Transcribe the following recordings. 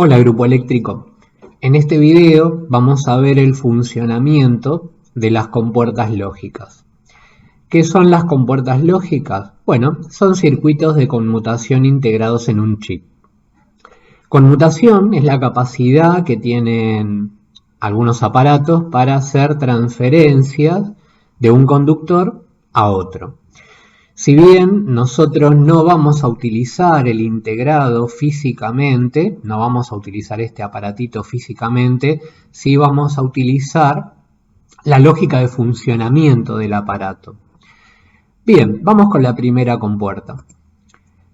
Hola grupo eléctrico, en este video vamos a ver el funcionamiento de las compuertas lógicas. ¿Qué son las compuertas lógicas? Bueno, son circuitos de conmutación integrados en un chip. Conmutación es la capacidad que tienen algunos aparatos para hacer transferencias de un conductor a otro. Si bien nosotros no vamos a utilizar el integrado físicamente, no vamos a utilizar este aparatito físicamente, sí vamos a utilizar la lógica de funcionamiento del aparato. Bien, vamos con la primera compuerta.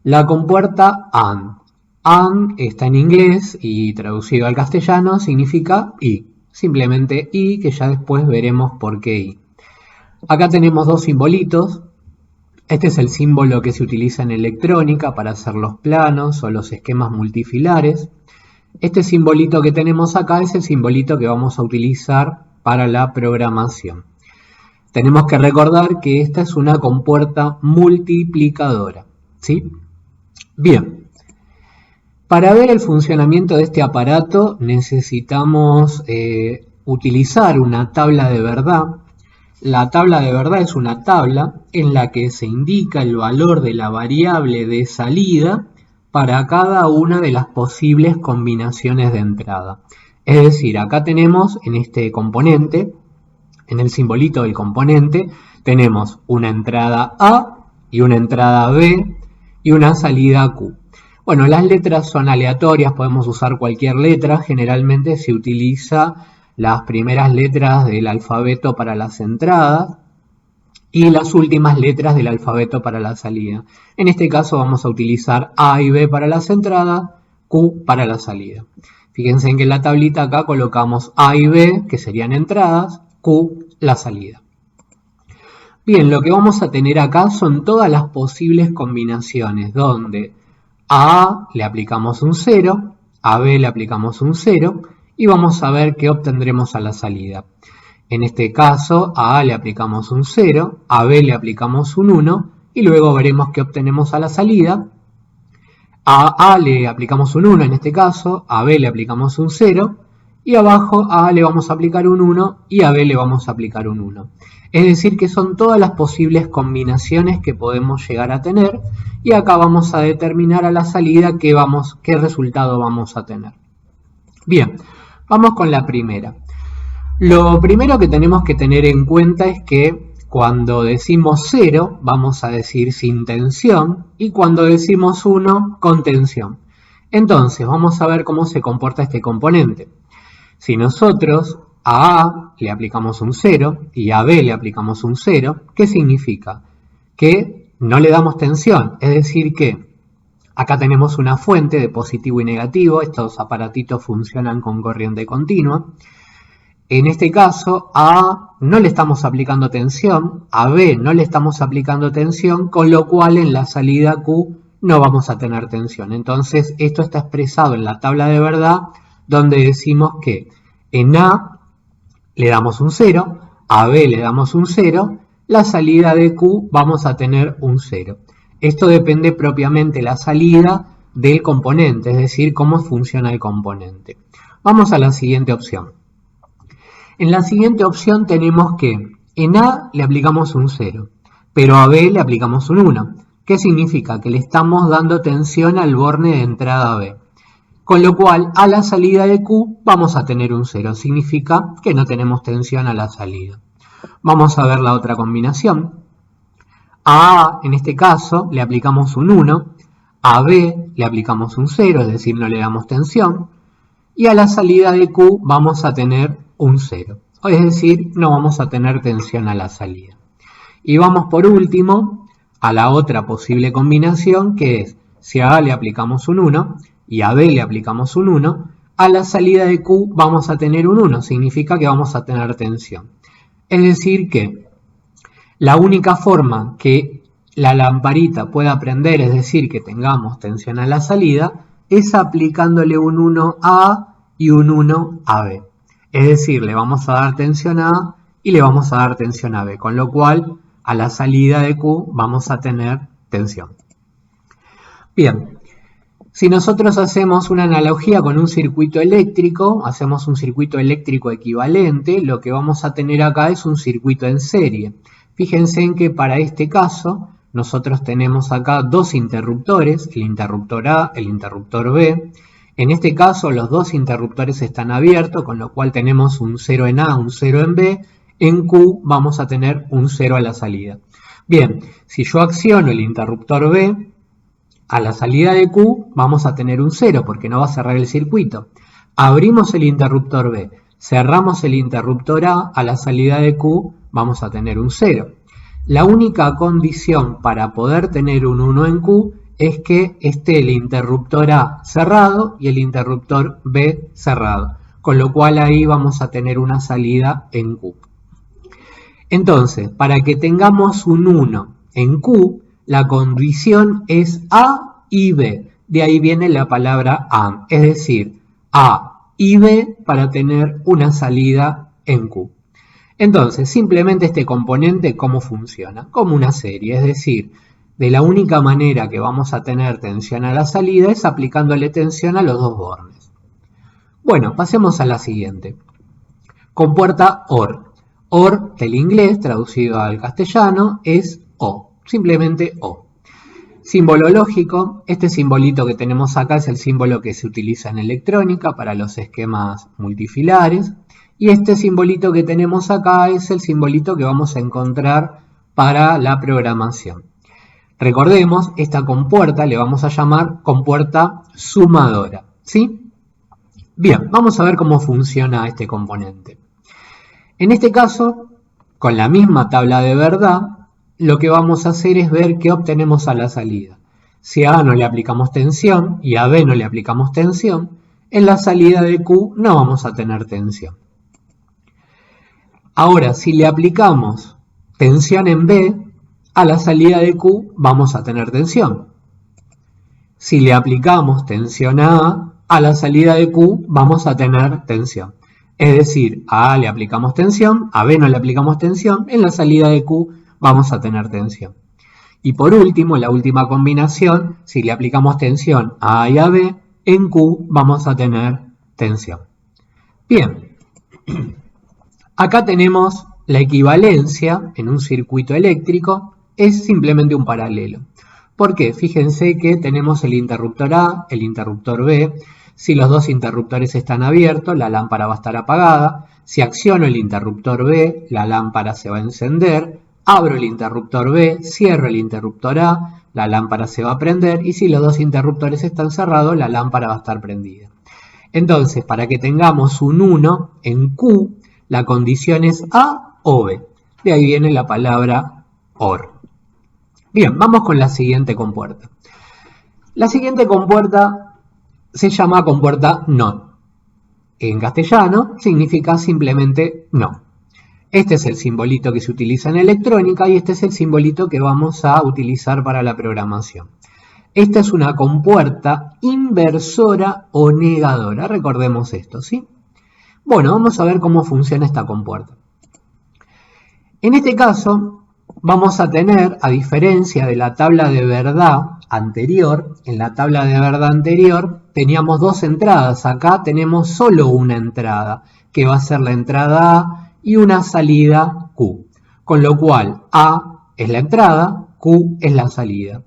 La compuerta AND. AND está en inglés y traducido al castellano significa y. Simplemente y, que ya después veremos por qué y. Acá tenemos dos simbolitos. Este es el símbolo que se utiliza en electrónica para hacer los planos o los esquemas multifilares. Este simbolito que tenemos acá es el simbolito que vamos a utilizar para la programación. Tenemos que recordar que esta es una compuerta multiplicadora, ¿sí? Bien, para ver el funcionamiento de este aparato necesitamos utilizar una tabla de verdad. La tabla de verdad es una tabla en la que se indica el valor de la variable de salida para cada una de las posibles combinaciones de entrada. Es decir, acá tenemos en este componente, en el simbolito del componente, tenemos una entrada A y una entrada B y una salida Q. Bueno, las letras son aleatorias, podemos usar cualquier letra, generalmente se utiliza las primeras letras del alfabeto para las entradas y las últimas letras del alfabeto para la salida. En este caso vamos a utilizar A y B para las entradas, Q para la salida. Fíjense en que en la tablita acá colocamos A y B, que serían entradas, Q la salida. Bien, lo que vamos a tener acá son todas las posibles combinaciones donde a A le aplicamos un 0, a B le aplicamos un 0 y vamos a ver qué obtendremos a la salida. En este caso, a A le aplicamos un 0, a B le aplicamos un 1 y luego veremos qué obtenemos a la salida. A A le aplicamos un 1 en este caso, a B le aplicamos un 0 y abajo a A le vamos a aplicar un 1 y a B le vamos a aplicar un 1. Es decir, que son todas las posibles combinaciones que podemos llegar a tener y acá vamos a determinar a la salida qué resultado vamos a tener. Bien, vamos con la primera. Lo primero que tenemos que tener en cuenta es que cuando decimos 0 vamos a decir sin tensión y cuando decimos 1 con tensión. Entonces vamos a ver cómo se comporta este componente. Si nosotros a A le aplicamos un 0 y a B le aplicamos un 0, ¿qué significa? Que no le damos tensión, es decir que acá tenemos una fuente de positivo y negativo, estos aparatitos funcionan con corriente continua. En este caso, a A no le estamos aplicando tensión, a B no le estamos aplicando tensión, con lo cual en la salida Q no vamos a tener tensión. Entonces, esto está expresado en la tabla de verdad, donde decimos que en A le damos un 0, a B le damos un 0, la salida de Q vamos a tener un 0. Esto depende propiamente de la salida del componente, es decir, cómo funciona el componente. Vamos a la siguiente opción. En la siguiente opción tenemos que en A le aplicamos un 0, pero a B le aplicamos un 1. ¿Qué significa? Que le estamos dando tensión al borne de entrada B. Con lo cual, a la salida de Q vamos a tener un 0. Significa que no tenemos tensión a la salida. Vamos a ver la otra combinación. A A, en este caso, le aplicamos un 1. A B le aplicamos un 0, es decir, no le damos tensión. Y a la salida de Q vamos a tener un 0. Es decir, no vamos a tener tensión a la salida. Y vamos por último a la otra posible combinación, que es si a A le aplicamos un 1 y a B le aplicamos un 1, a la salida de Q vamos a tener un 1, significa que vamos a tener tensión. Es decir que la única forma que la lamparita pueda prender, es decir, que tengamos tensión a la salida, es aplicándole un 1 a A y un 1 a B. Es decir, le vamos a dar tensión a A y le vamos a dar tensión a B, con lo cual a la salida de Q vamos a tener tensión. Bien. Si nosotros hacemos una analogía con un circuito eléctrico, hacemos un circuito eléctrico equivalente, lo que vamos a tener acá es un circuito en serie. Fíjense en que para este caso nosotros tenemos acá dos interruptores, el interruptor A, el interruptor B. En este caso los dos interruptores están abiertos, con lo cual tenemos un 0 en A, un 0 en B. En Q vamos a tener un 0 a la salida. Bien, si yo acciono el interruptor B, a la salida de Q vamos a tener un 0 porque no va a cerrar el circuito. Abrimos el interruptor B, cerramos el interruptor A la salida de Q vamos a tener un 0. La única condición para poder tener un 1 en Q es que esté el interruptor A cerrado y el interruptor B cerrado, con lo cual ahí vamos a tener una salida en Q. Entonces, para que tengamos un 1 en Q, la condición es A y B. De ahí viene la palabra AND, es decir, A y B para tener una salida en Q. Entonces, simplemente este componente, ¿cómo funciona? Como una serie, es decir, de la única manera que vamos a tener tensión a la salida es aplicándole tensión a los dos bornes. Bueno, pasemos a la siguiente. Compuerta OR. OR del inglés, traducido al castellano, es O. Simplemente O. Símbolo lógico, este simbolito que tenemos acá es el símbolo que se utiliza en electrónica para los esquemas multifilares y este simbolito que tenemos acá es el simbolito que vamos a encontrar para la programación. Recordemos, esta compuerta le vamos a llamar compuerta sumadora, ¿sí? Bien, vamos a ver cómo funciona este componente. En este caso, con la misma tabla de verdad, lo que vamos a hacer es ver qué obtenemos a la salida. Si a A no le aplicamos tensión y a B no le aplicamos tensión, en la salida de Q no vamos a tener tensión. Ahora, si le aplicamos tensión en B, a la salida de Q vamos a tener tensión. Si le aplicamos tensión a la salida de Q vamos a tener tensión. Es decir, a A le aplicamos tensión, a B no le aplicamos tensión, en la salida de Q vamos a tener tensión. Y por último, la última combinación, si le aplicamos tensión a A y a B, en Q vamos a tener tensión. Bien, acá tenemos la equivalencia en un circuito eléctrico, es simplemente un paralelo. ¿Por qué? Fíjense que tenemos el interruptor A, el interruptor B. Si los dos interruptores están abiertos, la lámpara va a estar apagada. Si acciono el interruptor B, la lámpara se va a encender. Abro el interruptor B, cierro el interruptor A, la lámpara se va a prender y si los dos interruptores están cerrados, la lámpara va a estar prendida. Entonces, para que tengamos un 1 en Q, la condición es A o B. De ahí viene la palabra OR. Bien, vamos con la siguiente compuerta. La siguiente compuerta se llama compuerta NOT. En castellano significa simplemente no. Este es el simbolito que se utiliza en electrónica y este es el simbolito que vamos a utilizar para la programación. Esta es una compuerta inversora o negadora, recordemos esto, ¿sí? Bueno, vamos a ver cómo funciona esta compuerta. En este caso, vamos a tener, a diferencia de la tabla de verdad anterior, en la tabla de verdad anterior teníamos dos entradas, acá tenemos solo una entrada, que va a ser la entrada A, y una salida Q, con lo cual A es la entrada, Q es la salida.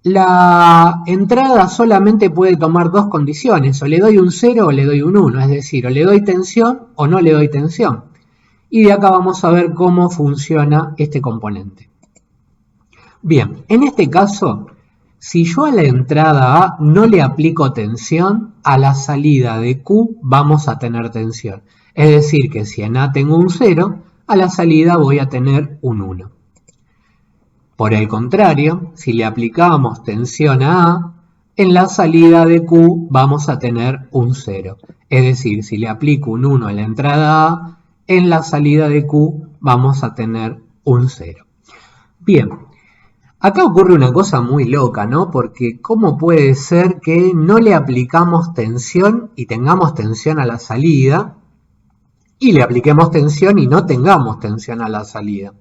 La entrada solamente puede tomar dos condiciones, o le doy un 0 o le doy un 1, es decir, o le doy tensión o no le doy tensión. Y de acá vamos a ver cómo funciona este componente. Bien, en este caso, si yo a la entrada A no le aplico tensión, a la salida de Q vamos a tener tensión. Es decir, que si en A tengo un 0, a la salida voy a tener un 1. Por el contrario, si le aplicamos tensión a A, en la salida de Q vamos a tener un 0. Es decir, si le aplico un 1 a la entrada A, en la salida de Q vamos a tener un 0. Bien, acá ocurre una cosa muy loca, ¿no? Porque ¿cómo puede ser que no le aplicamos tensión y tengamos tensión a la salida? Y le apliquemos tensión y no tengamos tensión a la salida.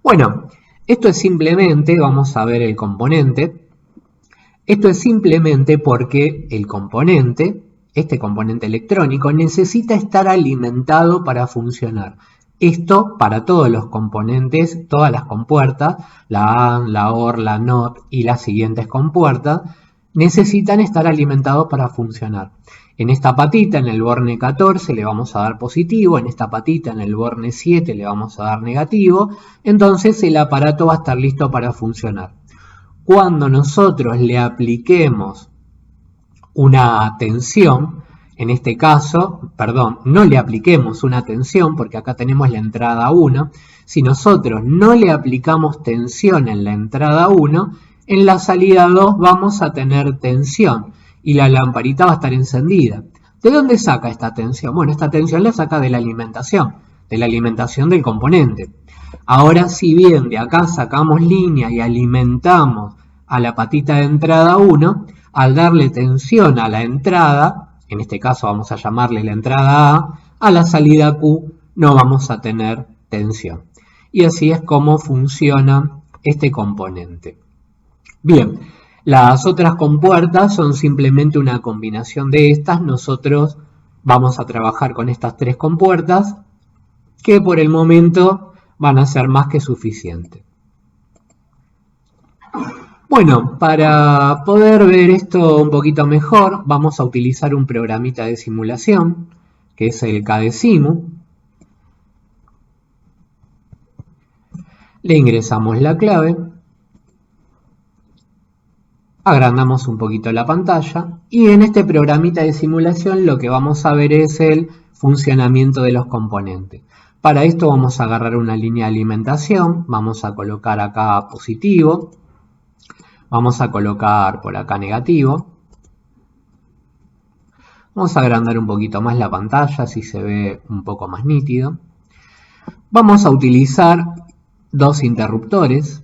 Bueno, esto es simplemente, vamos a ver el componente, Esto es simplemente porque el componente, este componente electrónico, necesita estar alimentado para funcionar. Esto para todos los componentes, todas las compuertas, la AND, la OR, la NOT y las siguientes compuertas, necesitan estar alimentados para funcionar. En esta patita, en el borne 14, le vamos a dar positivo, en esta patita, en el borne 7, le vamos a dar negativo, entonces el aparato va a estar listo para funcionar. Cuando nosotros le apliquemos una tensión, en este caso, perdón, no le apliquemos una tensión, porque acá tenemos la entrada 1, si nosotros no le aplicamos tensión en la entrada 1, en la salida 2 vamos a tener tensión y la lamparita va a estar encendida. ¿De dónde saca esta tensión? Bueno, esta tensión la saca de la alimentación del componente. Ahora, si bien de acá sacamos línea y alimentamos a la patita de entrada 1, al darle tensión a la entrada, en este caso vamos a llamarle la entrada A la salida Q no vamos a tener tensión. Y así es como funciona este componente. Bien, las otras compuertas son simplemente una combinación de estas. Nosotros vamos a trabajar con estas tres compuertas que por el momento van a ser más que suficientes. Bueno, para poder ver esto un poquito mejor, vamos a utilizar un programita de simulación, que es el KDesimu. Le ingresamos la clave, agrandamos un poquito la pantalla y en este programita de simulación lo que vamos a ver es el funcionamiento de los componentes. Para esto vamos a agarrar una línea de alimentación, vamos a colocar acá positivo, vamos a colocar por acá negativo. Vamos a agrandar un poquito más la pantalla, así se ve un poco más nítido. Vamos a utilizar dos interruptores.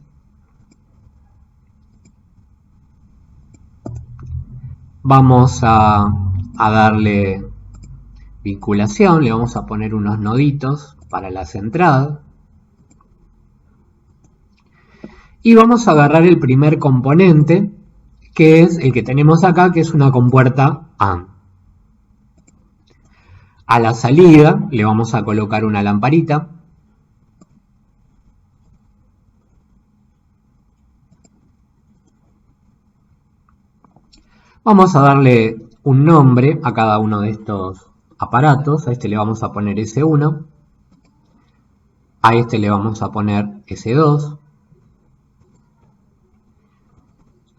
Vamos a darle vinculación, le vamos a poner unos noditos para las entradas. Y vamos a agarrar el primer componente, que es el que tenemos acá, que es una compuerta AND. A la salida le vamos a colocar una lamparita. Vamos a darle un nombre a cada uno de estos aparatos. A este le vamos a poner S1. A este le vamos a poner S2.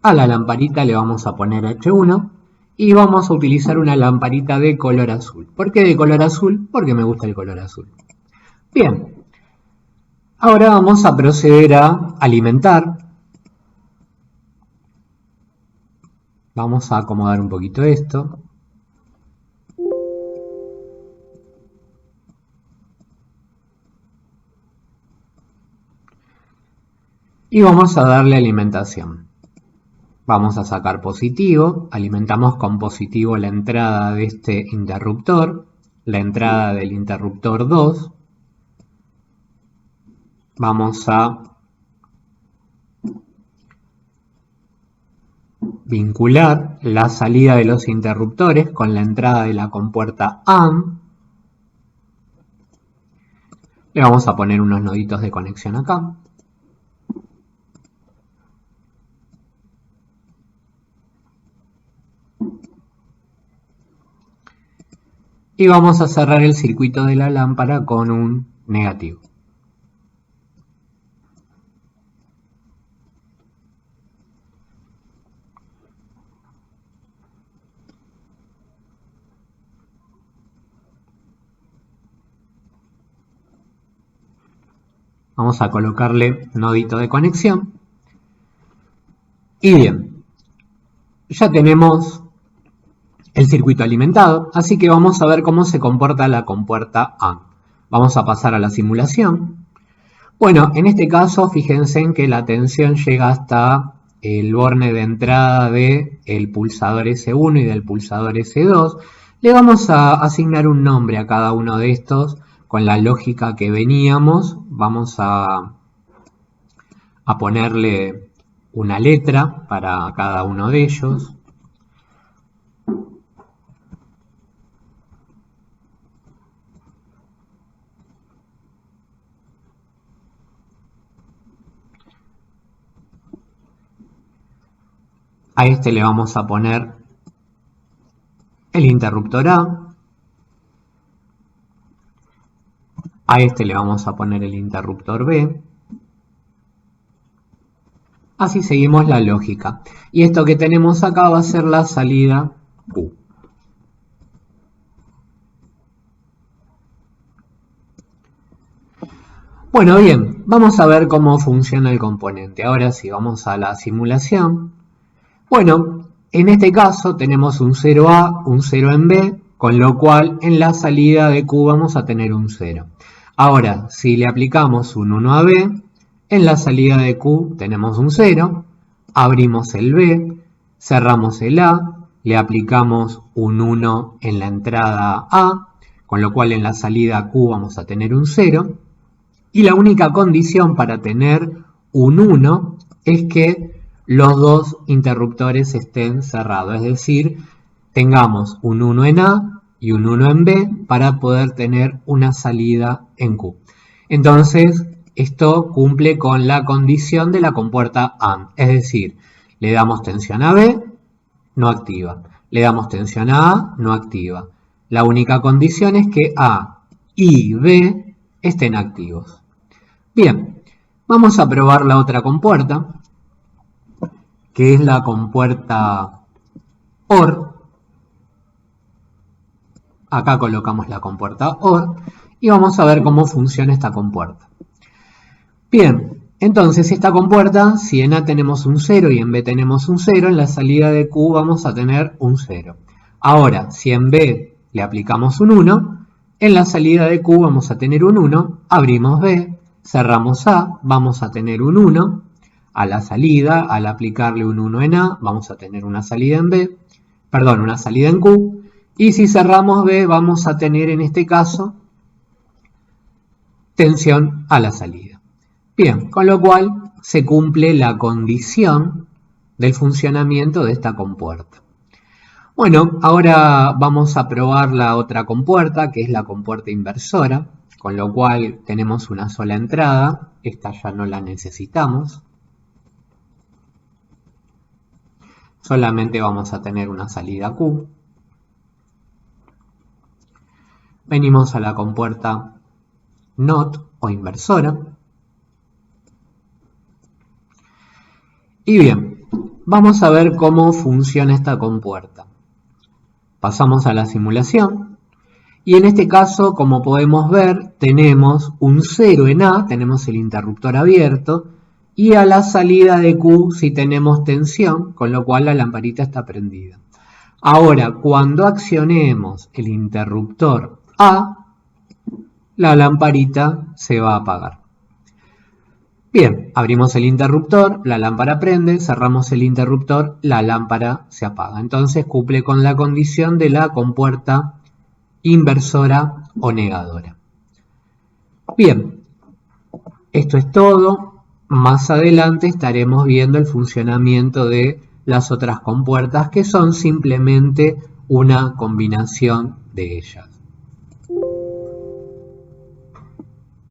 A la lamparita le vamos a poner H1 y vamos a utilizar una lamparita de color azul. ¿Por qué de color azul? Porque me gusta el color azul. Bien, ahora vamos a proceder a alimentar. Vamos a acomodar un poquito esto. Y vamos a darle alimentación. Vamos a sacar positivo, alimentamos con positivo la entrada de este interruptor, la entrada del interruptor 2. Vamos a vincular la salida de los interruptores con la entrada de la compuerta AND. Le vamos a poner unos noditos de conexión acá. Y vamos a cerrar el circuito de la lámpara con un negativo. Vamos a colocarle nodito de conexión. Y bien, ya tenemos el circuito alimentado, así que vamos a ver cómo se comporta la compuerta AND. Vamos a pasar a la simulación. Bueno, en este caso fíjense en que la tensión llega hasta el borne de entrada del pulsador S1 y del pulsador S2. Le vamos a asignar un nombre a cada uno de estos con la lógica que veníamos. Vamos a ponerle una letra para cada uno de ellos. A este le vamos a poner el interruptor A. A este le vamos a poner el interruptor B. Así seguimos la lógica. Y esto que tenemos acá va a ser la salida Q. Bueno, bien, vamos a ver cómo funciona el componente. Ahora sí, vamos a la simulación. Bueno, en este caso tenemos un 0A, un 0 en B, con lo cual en la salida de Q vamos a tener un 0. Ahora, si le aplicamos un 1 a B, en la salida de Q tenemos un 0, abrimos el B, cerramos el A, le aplicamos un 1 en la entrada A, con lo cual en la salida Q vamos a tener un 0. Y la única condición para tener un 1 es que los dos interruptores estén cerrados, es decir, tengamos un 1 en A y un 1 en B para poder tener una salida en Q. Entonces, esto cumple con la condición de la compuerta AND, es decir, le damos tensión a B, no activa. Le damos tensión a A, no activa. La única condición es que A y B estén activos. Bien, vamos a probar la otra compuerta, que es la compuerta OR. Acá colocamos la compuerta OR y vamos a ver cómo funciona esta compuerta. Bien, entonces esta compuerta, si en A tenemos un 0 y en B tenemos un 0, en la salida de Q vamos a tener un 0. Ahora, si en B le aplicamos un 1, en la salida de Q vamos a tener un 1, abrimos B, cerramos A, vamos a tener un 1. A la salida, al aplicarle un 1 en A, vamos a tener una salida en B, perdón, una salida en Q. Y si cerramos B, vamos a tener en este caso tensión a la salida. Bien, con lo cual se cumple la condición del funcionamiento de esta compuerta. Bueno, ahora vamos a probar la otra compuerta, que es la compuerta inversora, con lo cual tenemos una sola entrada, esta ya no la necesitamos. Solamente vamos a tener una salida Q. Venimos a la compuerta NOT o inversora. Y bien, vamos a ver cómo funciona esta compuerta. Pasamos a la simulación. Y en este caso, como podemos ver, tenemos un 0 en A, tenemos el interruptor abierto. Y a la salida de Q si tenemos tensión, con lo cual la lamparita está prendida. Ahora, cuando accionemos el interruptor A, la lamparita se va a apagar. Bien, abrimos el interruptor, la lámpara prende, cerramos el interruptor, la lámpara se apaga. Entonces cumple con la condición de la compuerta inversora o negadora. Bien, esto es todo. Más adelante estaremos viendo el funcionamiento de las otras compuertas, que son simplemente una combinación de ellas.